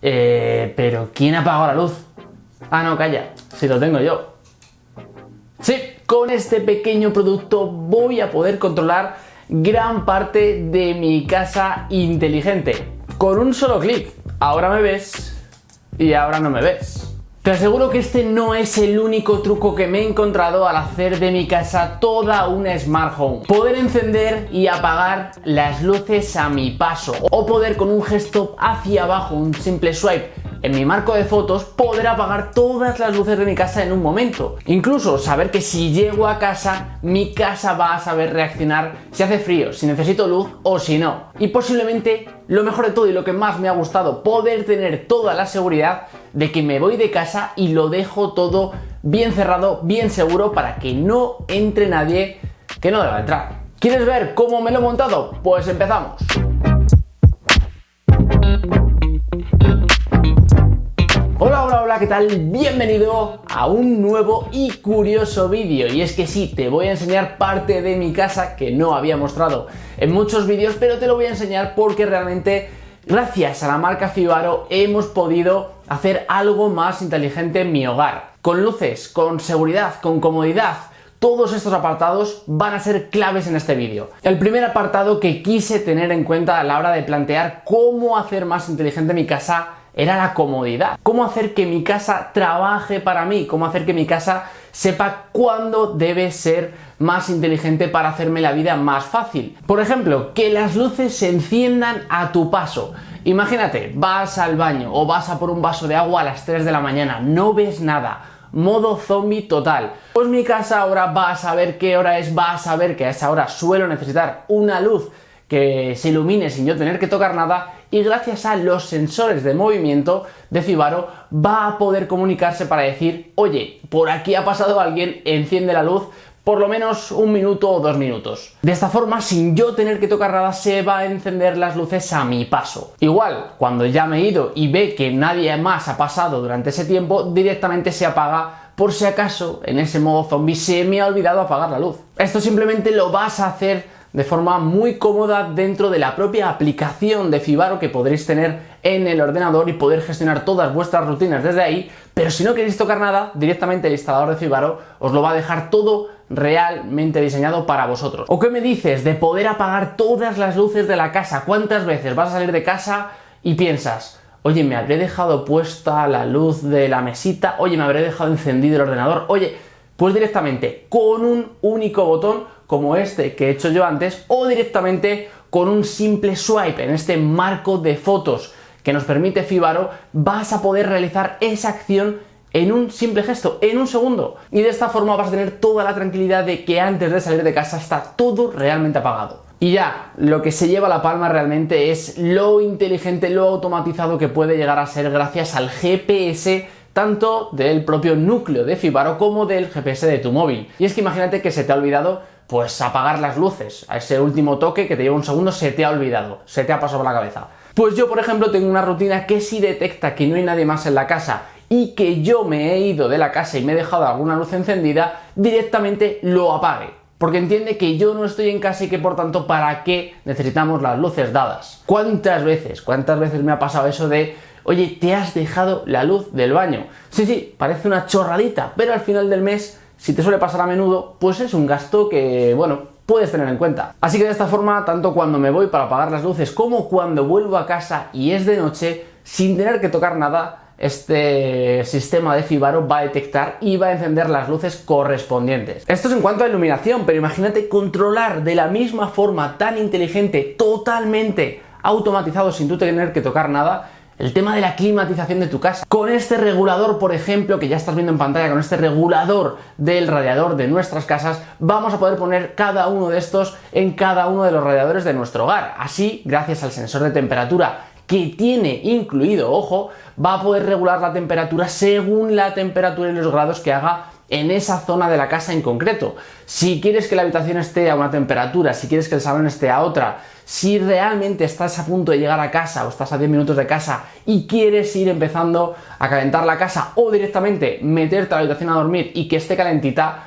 Pero ¿quién ha apagado la luz? Ah, no, calla, si lo tengo yo. Sí, con este pequeño producto voy a poder controlar gran parte de mi casa inteligente. Con un solo clic. Ahora me ves y ahora no me ves. Te aseguro que este no es el único truco que me he encontrado al hacer de mi casa toda una Smart Home. Poder encender y apagar las luces a mi paso, o poder con un gesto hacia abajo, un simple swipe en mi marco de fotos, poder apagar todas las luces de mi casa en un momento. Incluso saber que si llego a casa, mi casa va a saber reaccionar si hace frío, si necesito luz o si no. Y posiblemente lo mejor de todo y lo que más me ha gustado, poder tener toda la seguridad de que me voy de casa y lo dejo todo bien cerrado, bien seguro, para que no entre nadie que no deba entrar. ¿Quieres ver cómo me lo he montado? Pues empezamos. Hola, ¿qué tal? Bienvenido a un nuevo y curioso vídeo. Y es que sí, te voy a enseñar parte de mi casa que no había mostrado en muchos vídeos, pero te lo voy a enseñar porque realmente, gracias a la marca Fibaro, hemos podido hacer algo más inteligente en mi hogar. Con luces, con seguridad, con comodidad. Todos estos apartados van a ser claves en este vídeo. El primer apartado que quise tener en cuenta a la hora de plantear cómo hacer más inteligente mi casa era la comodidad. Cómo hacer que mi casa trabaje para mí, cómo hacer que mi casa sepa cuándo debe ser más inteligente para hacerme la vida más fácil. Por ejemplo, que las luces se enciendan a tu paso. Imagínate, vas al baño o vas a por un vaso de agua a las 3 de la mañana, no ves nada. Modo zombie total. Pues mi casa ahora va a saber qué hora es, va a saber que a esa hora suelo necesitar una luz que se ilumine sin yo tener que tocar nada, y gracias a los sensores de movimiento de Fibaro va a poder comunicarse para decir: oye, por aquí ha pasado alguien, enciende la luz por lo menos 1 minuto o 2 minutos. De esta forma, sin yo tener que tocar nada, se va a encender las luces a mi paso. Igual, cuando ya me he ido y ve que nadie más ha pasado durante ese tiempo, directamente se apaga por si acaso en ese modo zombie se me ha olvidado apagar la luz. Esto simplemente lo vas a hacer de forma muy cómoda dentro de la propia aplicación de Fibaro que podréis tener en el ordenador y poder gestionar todas vuestras rutinas desde ahí. Pero si no queréis tocar nada, directamente el instalador de Fibaro os lo va a dejar todo realmente diseñado para vosotros. ¿O qué me dices de poder apagar todas las luces de la casa? ¿Cuántas veces vas a salir de casa y piensas: oye, me habré dejado puesta la luz de la mesita, oye, me habré dejado encendido el ordenador? Oye, pues directamente con un único botón como este que he hecho yo antes, o directamente con un simple swipe en este marco de fotos que nos permite Fibaro, vas a poder realizar esa acción en un simple gesto, en 1 segundo. Y de esta forma vas a tener toda la tranquilidad de que antes de salir de casa está todo realmente apagado. Y ya, lo que se lleva la palma realmente es lo inteligente, lo automatizado que puede llegar a ser gracias al GPS, tanto del propio núcleo de Fibaro como del GPS de tu móvil. Y es que imagínate que se te ha olvidado pues apagar las luces. A ese último toque que te lleva 1 segundo se te ha olvidado, se te ha pasado por la cabeza. Pues yo, por ejemplo, tengo una rutina que si detecta que no hay nadie más en la casa y que yo me he ido de la casa y me he dejado alguna luz encendida, directamente lo apague. Porque entiende que yo no estoy en casa y que por tanto, ¿para qué necesitamos las luces dadas? ¿Cuántas veces me ha pasado eso de: oye, te has dejado la luz del baño? Sí, parece una chorradita, pero al final del mes, si te suele pasar a menudo, pues es un gasto que, bueno, puedes tener en cuenta. Así que de esta forma, tanto cuando me voy para apagar las luces como cuando vuelvo a casa y es de noche, sin tener que tocar nada, este sistema de Fibaro va a detectar y va a encender las luces correspondientes. Esto es en cuanto a iluminación, pero imagínate controlar de la misma forma tan inteligente, totalmente automatizado, sin tú tener que tocar nada, el tema de la climatización de tu casa. Con este regulador, por ejemplo, que ya estás viendo en pantalla, con este regulador del radiador de nuestras casas, vamos a poder poner cada uno de estos en cada uno de los radiadores de nuestro hogar. Así, gracias al sensor de temperatura que tiene incluido, ojo, va a poder regular la temperatura según la temperatura y los grados que haga en esa zona de la casa en concreto. Si quieres que la habitación esté a una temperatura, si quieres que el salón esté a otra, si realmente estás a punto de llegar a casa o estás a 10 minutos de casa y quieres ir empezando a calentar la casa o directamente meterte a la habitación a dormir y que esté calentita,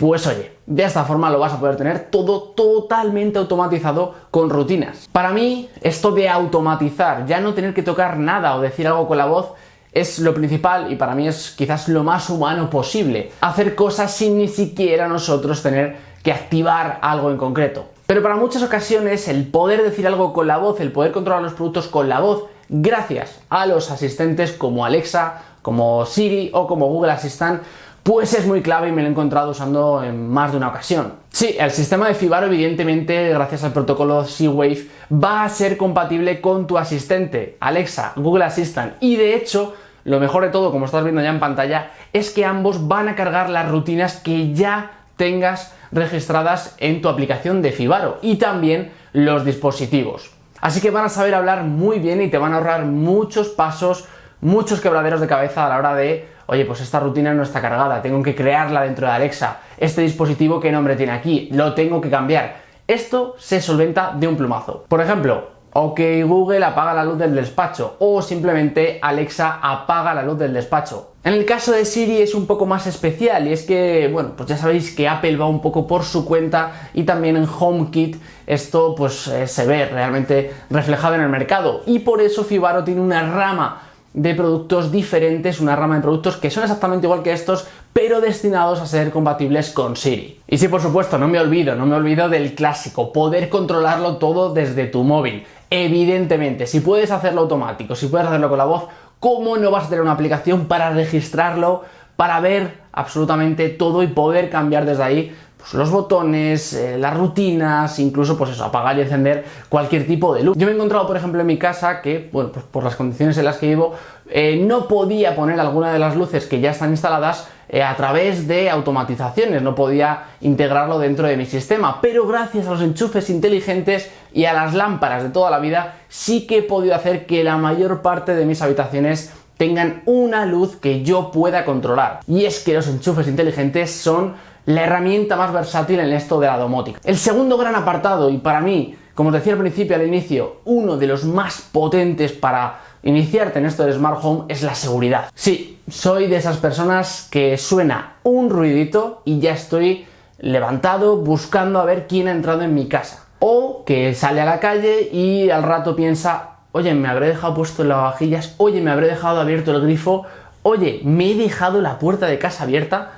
Pues oye, de esta forma lo vas a poder tener todo totalmente automatizado con rutinas. Para mí, esto de automatizar, ya no tener que tocar nada o decir algo con la voz, es lo principal y para mí es quizás lo más humano posible. Hacer cosas sin ni siquiera nosotros tener que activar algo en concreto. Pero para muchas ocasiones el poder decir algo con la voz, el poder controlar los productos con la voz, gracias a los asistentes como Alexa, como Siri o como Google Assistant, pues es muy clave y me lo he encontrado usando en más de una ocasión. Sí, el sistema de Fibaro, evidentemente, gracias al protocolo Z-Wave, va a ser compatible con tu asistente, Alexa, Google Assistant, y de hecho, lo mejor de todo, como estás viendo ya en pantalla, es que ambos van a cargar las rutinas que ya tengas registradas en tu aplicación de Fibaro y también los dispositivos. Así que van a saber hablar muy bien y te van a ahorrar muchos pasos, muchos quebraderos de cabeza a la hora de, oye, pues esta rutina no está cargada, tengo que crearla dentro de Alexa, este dispositivo ¿qué nombre tiene aquí? Lo tengo que cambiar. Esto se solventa de un plumazo. Por ejemplo, OK Google apaga la luz del despacho o simplemente Alexa apaga la luz del despacho. En el caso de Siri es un poco más especial y es que, bueno, pues ya sabéis que Apple va un poco por su cuenta y también en HomeKit esto pues se ve realmente reflejado en el mercado y por eso Fibaro tiene una rama de productos diferentes, una rama de productos que son exactamente igual que estos, pero destinados a ser compatibles con Siri. Y sí, por supuesto, no me olvido del clásico, poder controlarlo todo desde tu móvil. Evidentemente, si puedes hacerlo automático, si puedes hacerlo con la voz, ¿cómo no vas a tener una aplicación para registrarlo, para ver absolutamente todo y poder cambiar desde ahí pues, los botones, las rutinas, incluso pues eso, apagar y encender cualquier tipo de luz? Yo me he encontrado, por ejemplo, en mi casa que, bueno, pues por las condiciones en las que vivo, no podía poner alguna de las luces que ya están instaladas a través de automatizaciones, no podía integrarlo dentro de mi sistema, pero gracias a los enchufes inteligentes y a las lámparas de toda la vida, sí que he podido hacer que la mayor parte de mis habitaciones tengan una luz que yo pueda controlar. Y es que los enchufes inteligentes son la herramienta más versátil en esto de la domótica. El segundo gran apartado, y para mí, como os decía al principio, al inicio, uno de los más potentes para iniciarte en esto del Smart Home es la seguridad. Sí, soy de esas personas que suena un ruidito y ya estoy levantado buscando a ver quién ha entrado en mi casa. O que sale a la calle y al rato piensa, oye, me habré dejado puesto el lavavajillas, oye, me habré dejado abierto el grifo, oye, me he dejado la puerta de casa abierta.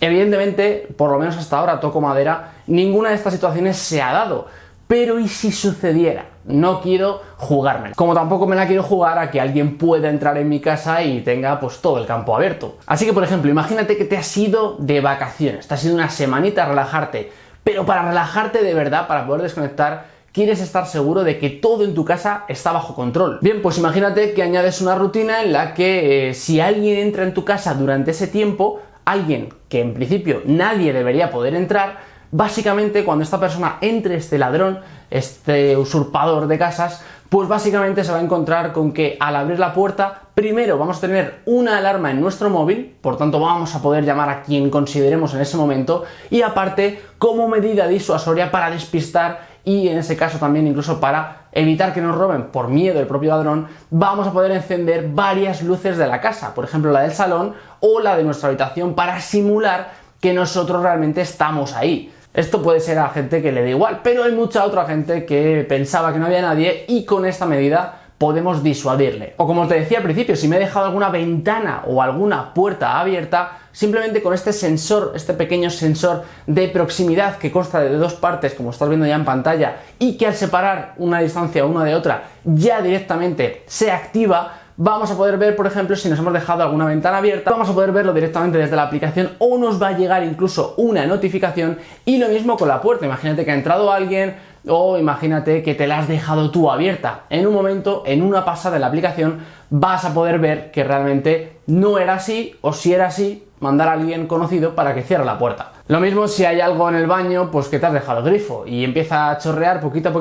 Evidentemente, por lo menos hasta ahora, toco madera, ninguna de estas situaciones se ha dado. Pero ¿y si sucediera? No quiero jugármela. Como tampoco me la quiero jugar a que alguien pueda entrar en mi casa y tenga pues todo el campo abierto. Así que, por ejemplo, imagínate que te has ido de vacaciones, te has ido una semanita a relajarte, pero para relajarte de verdad, para poder desconectar, quieres estar seguro de que todo en tu casa está bajo control. Bien, pues imagínate que añades una rutina en la que si alguien entra en tu casa durante ese tiempo, alguien que en principio nadie debería poder entrar, básicamente cuando esta persona entre, este ladrón, este usurpador de casas, pues básicamente se va a encontrar con que al abrir la puerta, primero vamos a tener una alarma en nuestro móvil, por tanto vamos a poder llamar a quien consideremos en ese momento, y aparte como medida disuasoria para despistar y en ese caso también incluso para evitar que nos roben por miedo del propio ladrón, vamos a poder encender varias luces de la casa, por ejemplo la del salón o la de nuestra habitación, para simular que nosotros realmente estamos ahí. Esto puede ser a gente que le da igual, pero hay mucha otra gente que pensaba que no había nadie y con esta medida podemos disuadirle. O como os decía al principio, si me he dejado alguna ventana o alguna puerta abierta, simplemente con este sensor, este pequeño sensor de proximidad que consta de dos partes, como estás viendo ya en pantalla, y que al separar una distancia una de otra ya directamente se activa, vamos a poder ver, por ejemplo, si nos hemos dejado alguna ventana abierta, vamos a poder verlo directamente desde la aplicación o nos va a llegar incluso una notificación. Y lo mismo con la puerta, imagínate que ha entrado alguien o imagínate que te la has dejado tú abierta. En un momento, en una pasada de la aplicación, vas a poder ver que realmente no era así, o si era así, mandar a alguien conocido para que cierre la puerta. Lo mismo si hay algo en el baño, pues que te has dejado el grifo y empieza a chorrear poquito a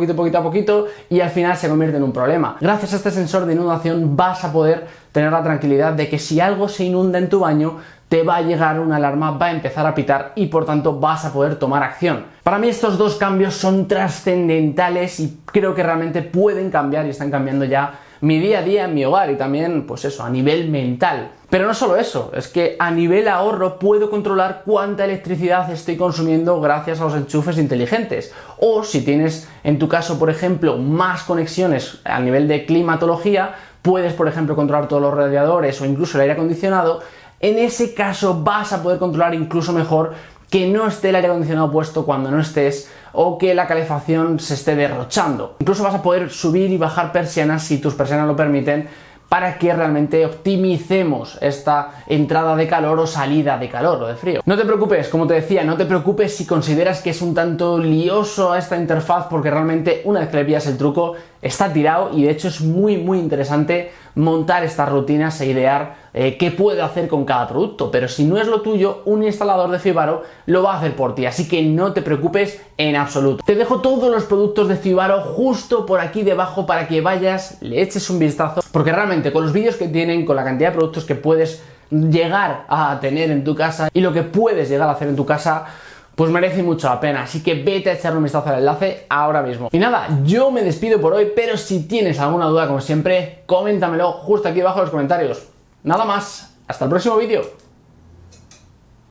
poquito y al final se convierte en un problema. Gracias a este sensor de inundación vas a poder tener la tranquilidad de que si algo se inunda en tu baño, te va a llegar una alarma, va a empezar a pitar y por tanto vas a poder tomar acción. Para mí estos dos cambios son trascendentales y creo que realmente pueden cambiar y están cambiando ya mi día a día en mi hogar y también, pues eso, a nivel mental. Pero no solo eso, es que a nivel ahorro puedo controlar cuánta electricidad estoy consumiendo gracias a los enchufes inteligentes. O si tienes en tu caso, por ejemplo, más conexiones a nivel de climatología, puedes, por ejemplo, controlar todos los radiadores o incluso el aire acondicionado. En ese caso vas a poder controlar incluso mejor que no esté el aire acondicionado puesto cuando no estés o que la calefacción se esté derrochando. Incluso vas a poder subir y bajar persianas si tus persianas lo permiten para que realmente optimicemos esta entrada de calor o salida de calor o de frío. No te preocupes, como te decía, no te preocupes si consideras que es un tanto lioso esta interfaz porque realmente una vez que le pillas el truco está tirado y de hecho es muy interesante montar estas rutinas e idear qué puedo hacer con cada producto, pero si no es lo tuyo, un instalador de Fibaro lo va a hacer por ti, así que no te preocupes en absoluto. Te dejo todos los productos de Fibaro justo por aquí debajo para que vayas, le eches un vistazo, porque realmente con los vídeos que tienen, con la cantidad de productos que puedes llegar a tener en tu casa y lo que puedes llegar a hacer en tu casa, pues merece mucho la pena, así que vete a echarle un vistazo al enlace ahora mismo. Y nada, yo me despido por hoy, pero si tienes alguna duda, como siempre, coméntamelo justo aquí abajo en los comentarios. Nada más, hasta el próximo vídeo.